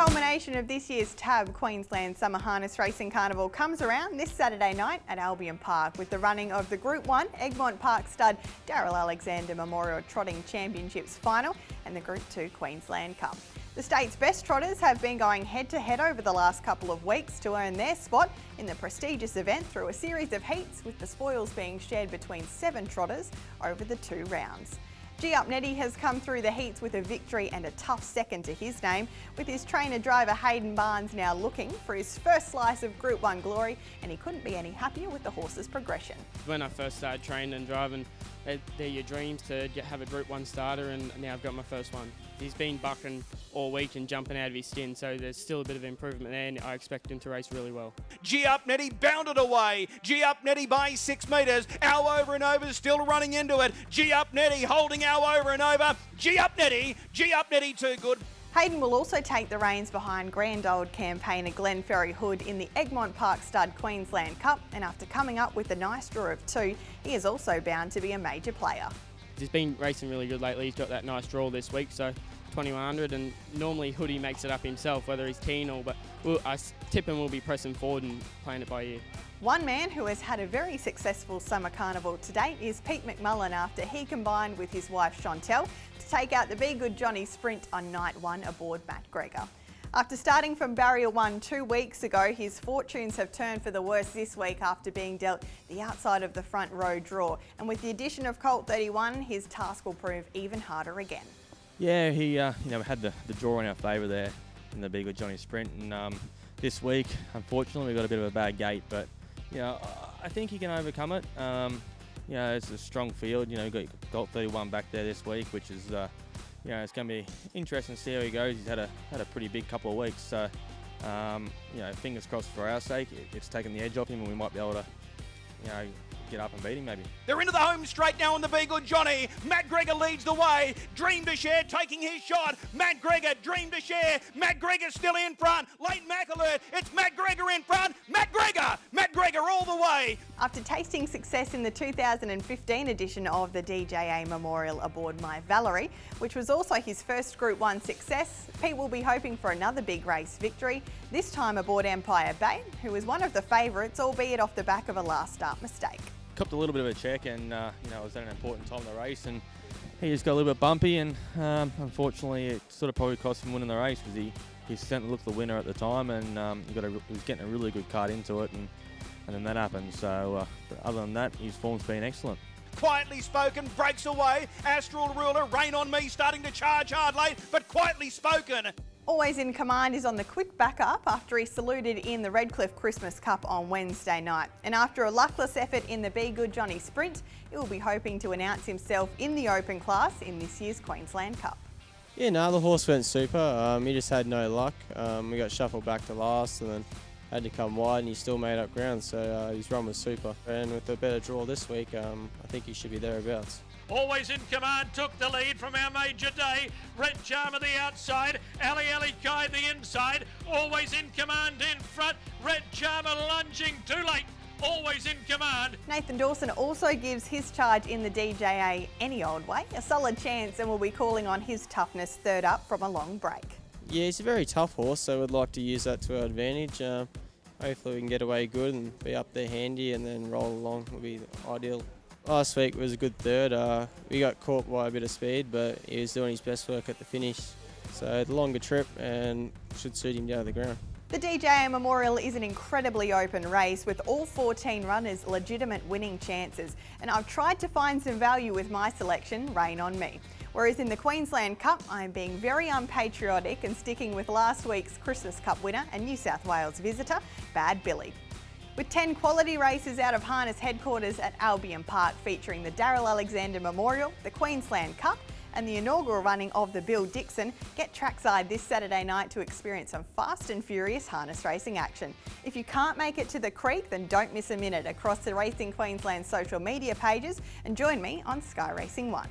culmination of this year's TAB Queensland Summer Harness Racing Carnival comes around this Saturday night at Albion Park with the running of the Group 1 Egmont Park Stud Darrell Alexander Memorial Trotting Championships Final and the Group 2 Queensland Cup. The state's best trotters have been going head-to-head over the last couple of weeks to earn their spot in the prestigious event through a series of heats, with the spoils being shared between 7 trotters over the 2 rounds. NEDDY has come through the heats with a victory and a tough second to his name, with his trainer-driver HAYDEN now looking for his first slice of Group 1 glory, and he couldn't be any happier with the horse's progression. When I first started training and driving, they're your dreams to have a Group 1 starter, and now I've got my first one. He's been bucking all week and jumping out of his skin, so there's still a bit of improvement there, and I expect him to race really well. NEDDY bounded away. NEDDY by 6 metres. Our Over and Over still running into it. NEDDY holding Our Over and Over. NEDDY too good. HAYDEN will also take the reins behind grand old campaigner Glenn Ferry Hood in the Egmont Park Stud Queensland Cup, and after coming up with a nice draw of 2, he is also bound to be a major player. He's been racing really good lately. He's got that nice draw this week, so 2100, and normally Hoodie makes it up himself, whether he's keen or, but I tip him will be pressing forward and playing it by ear. One man who has had a very successful summer carnival to date is MCMULLEN, after he combined with his wife Chantel to take out the Be Good Johnny Sprint on night 1 aboard MATTGREGOR. After starting from barrier 1 2 weeks ago, his fortunes have turned for the worse this week after being dealt the outside of the front row draw. And with the addition of Colt 31, his task will prove even harder again. Yeah, he had the draw in our favour there in the Be Good Johnny Sprint, and this week, unfortunately, we got a bit of a bad gate, but I think he can overcome it. It's a strong field. We've got Colt 31 back there this week, which is it's going to be interesting to see how he goes. He's had a pretty big couple of weeks, so fingers crossed for our sake. It's taken the edge off him, and we might be able to get up and beat him maybe. They're into the home straight now on the Be Good Johnny. MATTGREGOR leads the way. Dream to Share taking his shot. MATTGREGOR, Dream to Share. MATTGREGOR still in front. Late Mac alert. It's MATTGREGOR in front. MATTGREGOR all the way. After tasting success in the 2015 edition of the DJA Memorial aboard My Valerie, which was also his first Group 1 success, Pete will be hoping for another big race victory, this time aboard Empire Bay, who was one of the favourites, albeit off the back of a last start mistake. Copped a little bit of a check, and it was at an important time in the race, and he just got a little bit bumpy, and unfortunately it sort of probably cost him winning the race, because he certainly looked the winner at the time, and he was getting a really good cut into it, and then that happened. So but other than that, his form's been excellent. Quietly Spoken breaks away. Astral Ruler, Rain on Me starting to charge hard late, but Quietly Spoken. Always in command is on the quick backup after he saluted in the Redcliffe Christmas Cup on Wednesday night. And after a luckless effort in the Be Good Johnny Sprint, he will be hoping to announce himself in the open class in this year's Queensland Cup. Yeah, no, the horse went super. He just had no luck. We got shuffled back to last and then had to come wide, and he still made up ground, so his run was super. And with a better draw this week, I think he should be thereabouts. Always in command, took the lead from our major day. Red Charmer the outside, Ali Kai the inside. Always in command in front. Red Charmer lunging too late. Always in command. Nathan Dawson also gives his charge in the DJA any old way a solid chance, and will be calling on his toughness third up from a long break. Yeah, he's a very tough horse, so we'd like to use that to our advantage. Hopefully we can get away good and be up there handy, and then roll along will be ideal. Last week was a good third. We got caught by a bit of speed, but he was doing his best work at the finish. So the longer trip and should suit him down to the ground. The DJA Memorial is an incredibly open race with all 14 runners legitimate winning chances, and I've tried to find some value with my selection, Rain on Me. Whereas in the Queensland Cup, I'm being very unpatriotic and sticking with last week's Christmas Cup winner and New South Wales visitor, Bad Billy. With 10 quality races out of harness headquarters at Albion Park featuring the Darrell Alexander Memorial, the Queensland Cup and the inaugural running of the Bill Dixon, get trackside this Saturday night to experience some fast and furious harness racing action. If you can't make it to the creek, then don't miss a minute across the Racing Queensland social media pages and join me on Sky Racing 1.